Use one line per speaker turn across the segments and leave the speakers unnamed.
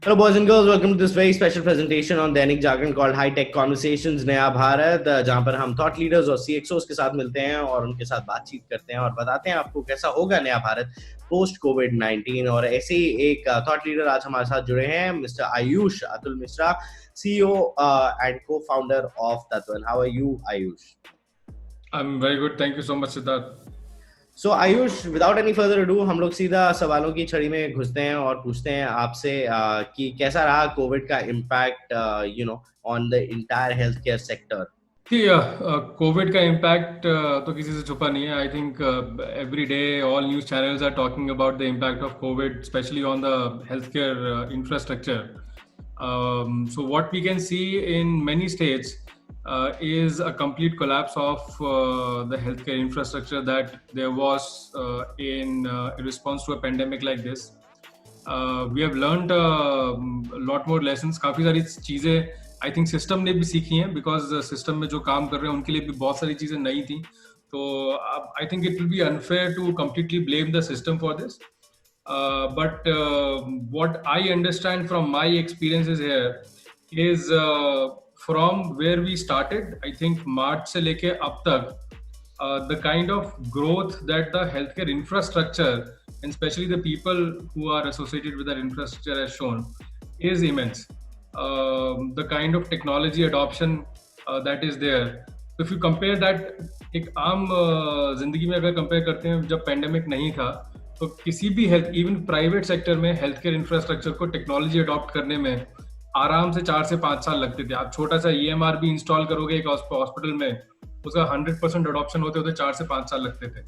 Hello, boys and girls. Welcome to this very special presentation on Dainik Jagran called High Tech Conversations नया भारत, जहां पर हम thought leaders और CXOs के साथ मिलते हैं और उनके साथ बातचीत करते हैं और बताते हैं आपको कैसा होगा नया भारत पोस्ट कोविड-19। और ऐसे ही एक थॉट लीडर आज हमारे साथ जुड़े हैं, mister Ayush, Atul Mishra, CEO and co-founder of Tattvan. How are you, Ayush?
I'm very good. Thank you so much, Siddharth.
So Ayush, without any further ado हम लोग सीधा सवालों की छड़ी में घुसते हैं और पूछते हैं आपसे कि कैसा रहा कोविड का impact on the entire health care sector.
Covid का इम्पैक्ट तो किसी से छुपा नहीं है। I think every day all news channels are talking about the impact of covid, specially on the health care infrastructure. So what we can see in many states is a complete collapse of the healthcare infrastructure that there was in response to a pandemic like this. We have learned a lot more lessons. काफी सारी चीजें I think system ने भी सीखी हैं, because system में जो काम कर रहे हैं उनके लिए भी बहुत सारी चीजें नई थी. तो I think it will be unfair to completely blame the system for this. But what I understand from my experiences here is from where we started, I think March से लेके अब तक, the kind of growth that the healthcare infrastructure and especially the people who are associated with that infrastructure has shown is immense. The kind of technology adoption that is there. So if you compare that, एक आम जिंदगी में अगर compare करते हैं, जब pandemic नहीं था तो किसी भी हेल्थ, इवन प्राइवेट सेक्टर में हेल्थ केयर इंफ्रास्ट्रक्चर को टेक्नोलॉजी अडॉप्ट करने में आराम से 4 से 5 साल लगते थे. आप छोटा सा EMR भी इंस्टॉल करोगे एक हॉस्पिटल में, उसका 100% अडॉप्शन होते होते 4 से 5 साल लगते थे.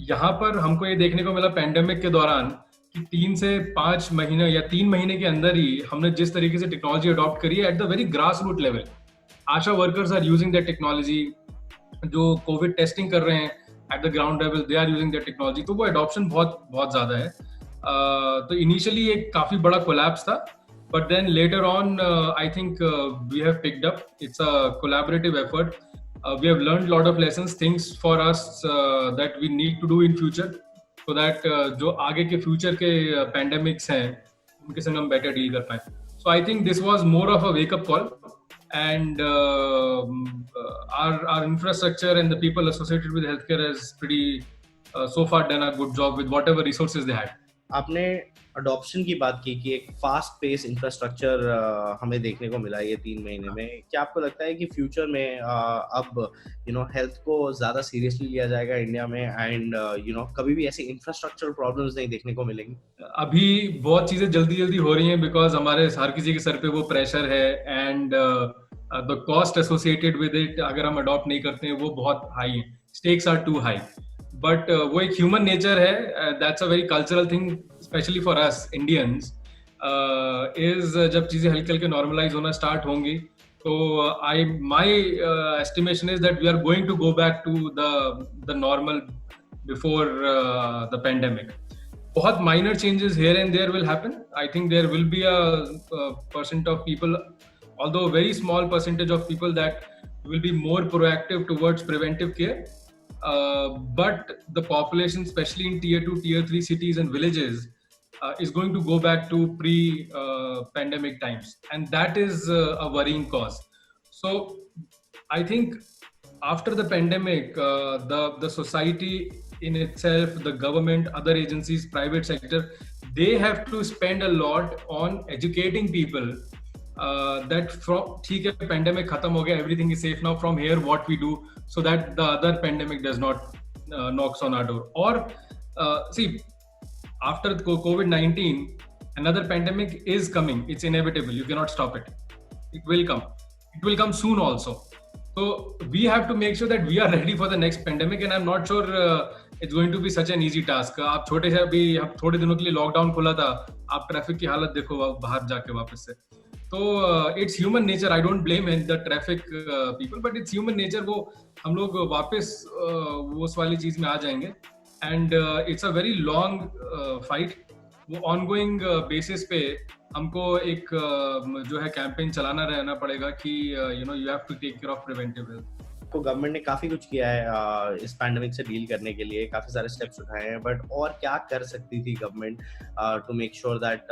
यहाँ पर हमको ये देखने को मिला पेंडेमिक के दौरान कि 3 से 5 महीने या 3 महीने के अंदर ही हमने जिस तरीके से टेक्नोलॉजी अडॉप्ट करी है at the very grass root level. ASHA workers are using that technology, जो कोविड टेस्टिंग कर रहे हैं at the ground level, they are using that technology. तो वो एडॉप्शन बहुत ज्यादा है. तो इनिशियली एक काफी बड़ा कोलैप्स था, but then later on I think we have picked up. It's a collaborative effort. We have learned a lot of lessons, things for us that we need to do in future, so that जो आगे के future के pandemics हैं उनके संग हम better deal कर पाएं. So I think this was more of a wake up call, and our infrastructure and the people associated with healthcare has pretty so far done a good job with whatever resources they had.
आपने adoption की बात की कि एक fast pace infrastructure हमें देखने को मिला ये 3 महीने में. क्या आपको लगता है कि फ्यूचर में अब हेल्थ को ज्यादा सीरियसली लिया जाएगा इंडिया में, एंड कभी भी ऐसी इंफ्रास्ट्रक्चर प्रॉब्लम्स नहीं देखने को मिलेंगी?
अभी बहुत चीजें जल्दी हो रही हैं, बिकॉज हमारे हर किसी के सर पे वो प्रेशर है, and the cost associated with it अगर हम अडॉप्ट नहीं करते हैं वो बहुत हाई है. Stakes are too high. But वो एक ह्यूमन नेचर है, that's a very cultural thing specially for us Indians. Is जब चीजें हल्के हल्के नॉर्मलाइज होना स्टार्ट होंगी तो my estimation is that we are going to go back to the normal before the pandemic. बहुत minor changes here and there will happen. I think there will be a percent of people, although a very small percentage of people, that will be more proactive towards preventive care. But the population, especially in tier 2, tier 3 cities and villages, is going to go back to pre-pandemic times, and that is a worrying cause. So I think after the pandemic, the society in itself, the government, other agencies, private sector, they have to spend a lot on educating people that from ठीक है pandemic खत्म हो गया, everything is safe now, from here what we do so that the other pandemic does not knocks on our door. Or see, after COVID-19 another pandemic is coming. It's inevitable, you cannot stop it. It will come soon also. So we have to make sure that we are ready for the next pandemic, and I'm not sure it's going to be such an easy task. आप छोटे से अभी थोड़े दिनों के लिए lockdown खुला था, आप ट्रैफिक की हालत देखो बाहर जाके वापस से. तो it's human nature. I don't blame the traffic people, but it's human nature. वो हम लोग वापस वो उस वाली चीज में आ जाएंगे, and it's a very long fight. वो ऑनगोइंग बेसिस पे हमको एक जो है कैंपेन चलाना रहना पड़ेगा कि you have to take care of preventive health.
तो गवर्नमेंट ने काफी कुछ किया है इस पैंडेमिक से डील करने के लिए, काफी सारे स्टेप्स उठाए हैं, बट और क्या कर सकती थी government to make sure that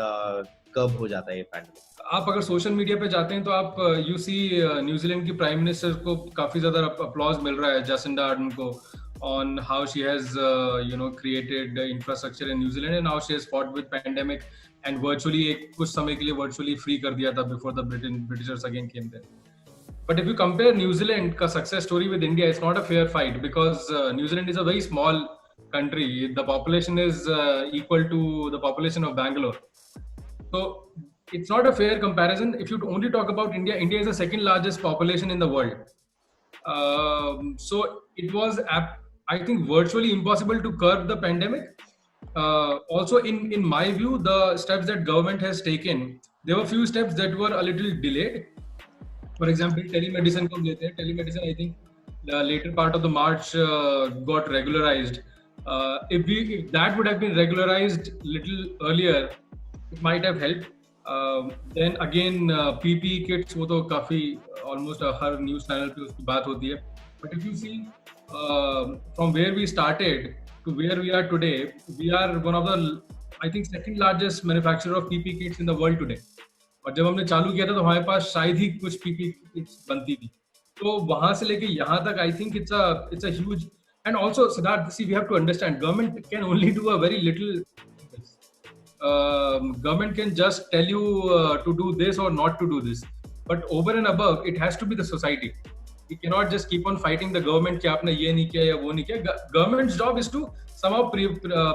curb हो जाता है ये पैंडेमिक?
आप अगर सोशल मीडिया पे जाते हैं तो आप यू सी न्यूजीलैंड की प्राइम मिनिस्टर को काफी ज्यादा अपलॉज मिल रहा है, जसिंडा आर्डर्न को, on how she has created infrastructure in New Zealand and how she has fought with pandemic and virtually कुछ समय के लिए virtually free कर दिया था before the Britishers again came there. But if you compare New Zealand का success story with India, it's not a fair fight because New Zealand is a very small country. The population is equal to the population of Bangalore. So it's not a fair comparison. If you only talk about India, India is the second largest population in the world. So it was, I think, virtually impossible to curb the pandemic. Also, in my view, the steps that government has taken, there were few steps that were a little delayed. For example, telemedicine को लेते हैं. Telemedicine, I think, the later part of the March got regularized. If that would have been regularized little earlier, it might have helped. Then again, PPP Kids, वो तो काफी almost हर news channel पे उसकी बात होती है. But if you see from where we started to where we are today, we are one of the, I think, second largest manufacturer of PPP Kits in the world today. और जब हमने चालू किया था तो हमारे पास शायद ही कुछ PPP Kits बनती थी. तो वहां से लेके यहाँ तक, I think it's a huge. And also, Siddharth, see, we have to understand, government can only do a very little. Government can just tell you to do this or not to do this, but over and above, it has to be the society. We cannot just keep on fighting the government कि आपने ये नहीं किया या वो नहीं किया. Government's job is to somehow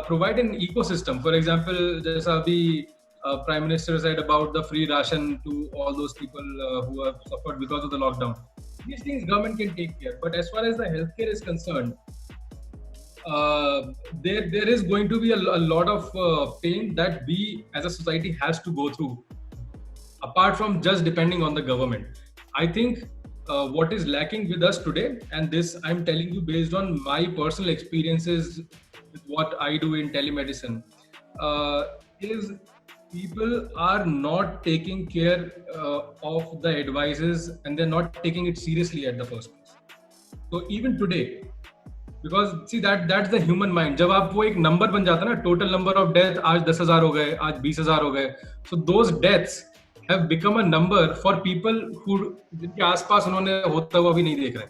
provide an ecosystem. For example, जैसा अभी Prime Minister said about the free ration to all those people who have suffered because of the lockdown. These things government can take care. But as far as the healthcare is concerned, there is going to be a lot of pain that we as a society has to go through, apart from just depending on the government. I think what is lacking with us today, and this I'm telling you based on my personal experiences with what I do in telemedicine, is people are not taking care of the advices, and they're not taking it seriously at the first place. So even today, because see that's the human mind. जब आप वो एक number बन जाता है ना, total number of death आज 10,000 हो गए, आज 20,000 हो गए. So those deaths have become a number for people who जिनके आसपास उन्होंने होता हुआ भी नहीं देख रहे.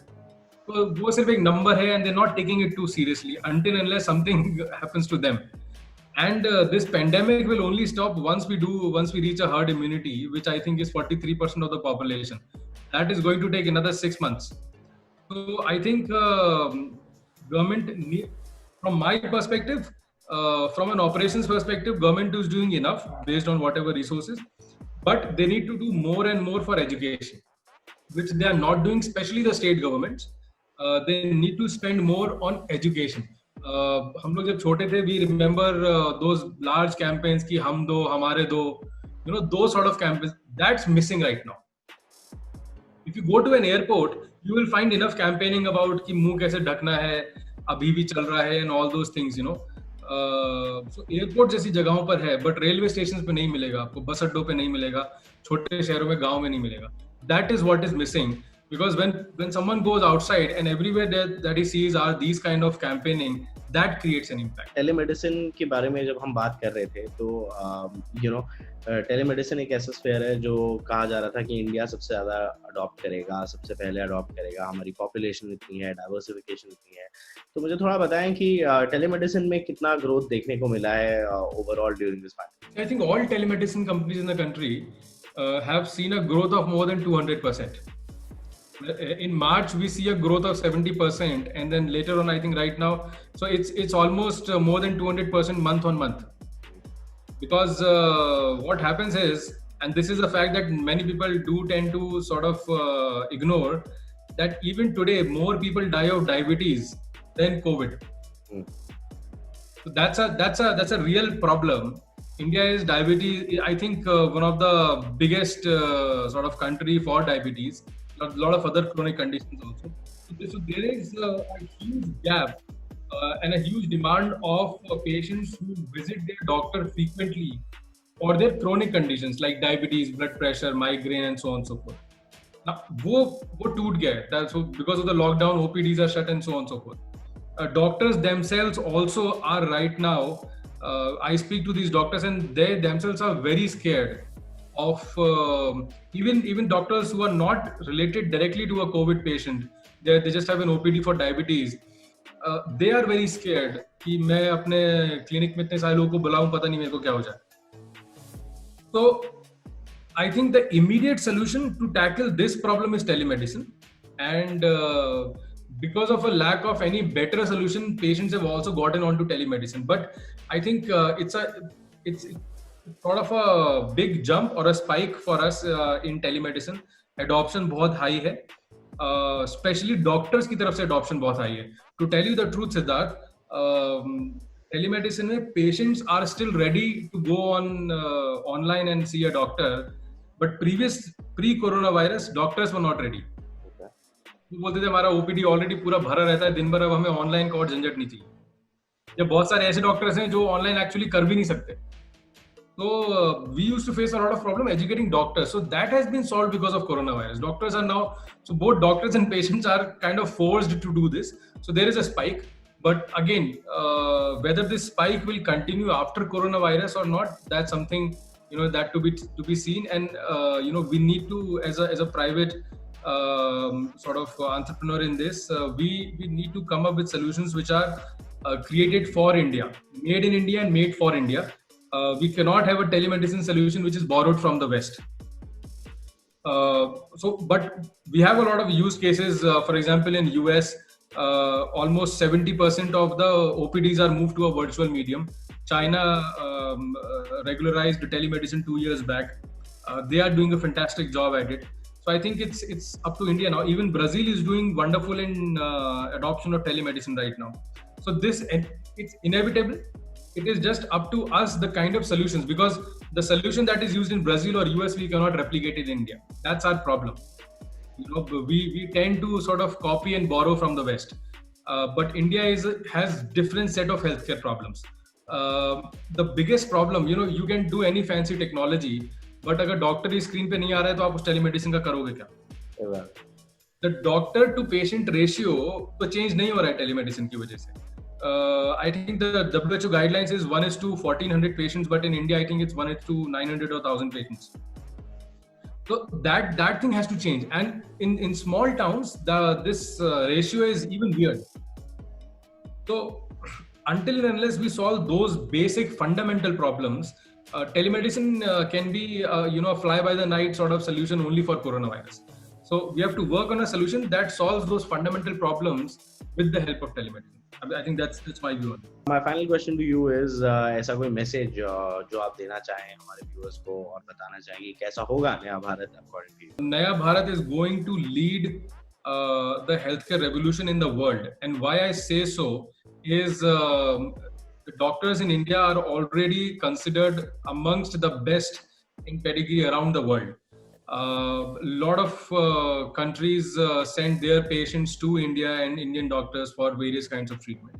तो वो सिर्फ एक number है, and they're not taking it too seriously until unless something happens to them. And this pandemic will only stop once we reach a herd immunity, which I think is 43% of the population. That is going to take another 6 months. So I think government, from my perspective, from an operations perspective, government is doing enough based on whatever resources, but they need to do more and more for education, which they are not doing, especially the state governments. They need to spend more on education. हम लोग जब छोटे थे, we remember those large campaigns कि हम दो हमारे दो, those sort of campaigns. That's missing right now. If you go to an airport, you will find enough campaigning about कि मुंह कैसे ढकना है, अभी भी चल रहा है, and all those things, So airport जैसी जगहों पर है, but railway stations पे नहीं मिलेगा आपको, बस अड्डों पे नहीं मिलेगा, छोटे शहरों में, गांव में नहीं मिलेगा. That is what is missing. Because when someone goes outside and everywhere that he sees are these kind of campaigning, that creates an impact.
Telemedicine के बारे में जब हम बात कर रहे थे तो टेलीमेडिसिन एक ऐसा स्फीयर है जो कहा जा रहा था कि इंडिया सबसे ज्यादा अडॉप्ट करेगा, सबसे पहले अडॉप्ट करेगा, हमारी पॉपुलेशन इतनी है, डाइवर्सिफिकेशन इतनी है. तो मुझे थोड़ा बताएं कि टेलीमेडिसिन में कितना ग्रोथ देखने को मिला है overall during this pandemic.
I think all telemedicine companies in the country have seen a growth of more than 200%. In March we see a growth of 70%, and then later on, I think right now, so it's almost more than 200% month on month. Because what happens is, and this is a fact that many people do tend to sort of ignore, that even today more people die of diabetes than COVID. So that's a real problem. India is diabetes, I think, one of the biggest sort of country for diabetes. A lot of other chronic conditions also. So there is a huge gap and a huge demand of patients who visit their doctor frequently for their chronic conditions like diabetes, blood pressure, migraine, and so on and so forth. Now, वो टूट गया है. So because of the lockdown, OPDs are shut and so on and so forth. Doctors themselves also are right now I speak to these doctors, and they themselves are very scared of even doctors who are not related directly to a COVID patient. They just have an OPD for diabetes. They are very scared कि मैं अपने clinic में इतने सारे लोगों को बुलाऊं, पता नहीं मेरे को क्या हो जाए. So I think the immediate solution to tackle this problem is telemedicine, and because of a lack of any better solution, patients have also gotten onto telemedicine. But I think it's sort of a big jump or a spike for us in telemedicine. Adoption बहुत high है, especially doctors की तरफ से adoption बहुत high है. To tell you the truth, Siddharth, telemedicine में patients are still ready to go on online and see a doctor, but pre-coronavirus doctors were not ready. वो बोलते थे हमारा ओपीडी ऑलरेडी पूरा भरा रहता है दिन भर, अब हमें ऑनलाइन का और झंझट नहीं चाहिए. जब बहुत सारे ऐसे डॉक्टर्स हैं जो ऑनलाइन एक्चुअली कर भी नहीं सकते. So we used to face a lot of problem educating doctors. So that has been solved because of coronavirus. Doctors are now, so both doctors and patients are kind of forced to do this. So there is a spike. But again, whether this spike will continue after coronavirus or not, that's something, that to be seen. And we need to, as a private sort of entrepreneur in this, we need to come up with solutions which are created for India, made in India and made for India. We cannot have a telemedicine solution which is borrowed from the West. But we have a lot of use cases. For example, in US, almost 70% of the OPDs are moved to a virtual medium. China regularized telemedicine 2 years back. They are doing a fantastic job at it. So I think it's up to India now. Even Brazil is doing wonderful in adoption of telemedicine right now. So it's inevitable. It is just up to us, the kind of solutions, because the solution that is used in Brazil or US, we cannot replicate it in India. That's our problem. We tend to sort of copy and borrow from the West. But India has different set of healthcare problems. The biggest problem, you can do any fancy technology, but अगर doctor ही screen पे नहीं आ रहा है तो आप उस telemedicine का करोगे क्या? The doctor to patient ratio तो चेंज नहीं हो रहा है टेलीमेडिसिन की वजह से. I think the WHO guidelines is 1:1400 patients, but in India I think it's 1:900 or 1000 patients. So that thing has to change, and in small towns this ratio is even weird. So until and unless we solve those basic fundamental problems, telemedicine can be a fly by the night sort of solution only for coronavirus. So we have to work on a solution that solves those fundamental problems with the help of telemedicine. I think that's my view on it.
My final question to you is, ऐसा कोई message जो आप देना चाहें हमारे viewers को और बताना चाहेंगे कैसा होगा नया Bharat according to you?
Naya Bharat is going to lead the healthcare revolution in the world, and why I say so is the doctors in India are already considered amongst the best in pedigree around the world. A lot of countries send their patients to India and Indian doctors for various kinds of treatment.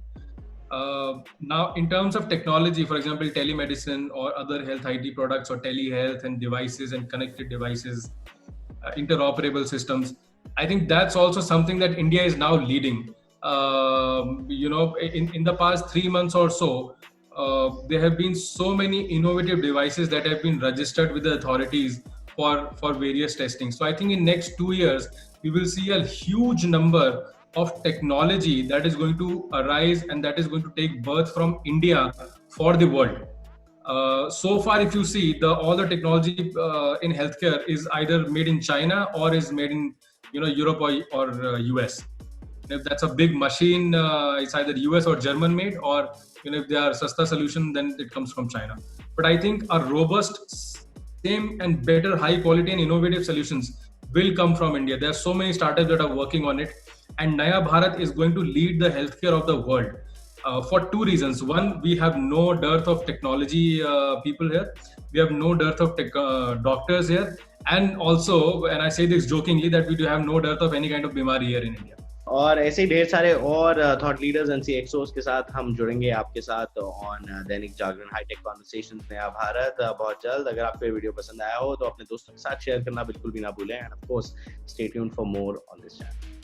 Now, in terms of technology, for example, telemedicine or other health IT products or telehealth and devices and connected devices, interoperable systems, I think that's also something that India is now leading. In the past 3 months or so, there have been so many innovative devices that have been registered with the authorities for various testing. So I think in next 2 years, we will see a huge number of technology that is going to arise and that is going to take birth from India for the world. So far, if you see, all the technology in healthcare is either made in China or is made in Europe or US. If that's a big machine, it's either US or German made, or if they are sasta solution, then it comes from China. But I think a robust, same and better high quality and innovative solutions will come from India. There are so many startups that are working on it, and Naya Bharat is going to lead the healthcare of the world for 2 reasons. One, we have no dearth of technology people here. We have no dearth of doctors here, and also, and I say this jokingly, that we do have no dearth of any kind of bimari here in India.
और ऐसे ही ढेर सारे और thought leaders and CXOs के साथ हम जुड़ेंगे आपके साथ on Dainik Jagran hi tech conversations नया भारत बहुत जल्द. अगर आपको ये वीडियो पसंद आया हो तो अपने दोस्तों के साथ शेयर करना बिल्कुल भी ना भूलें, end of course stay tuned for more on this channel.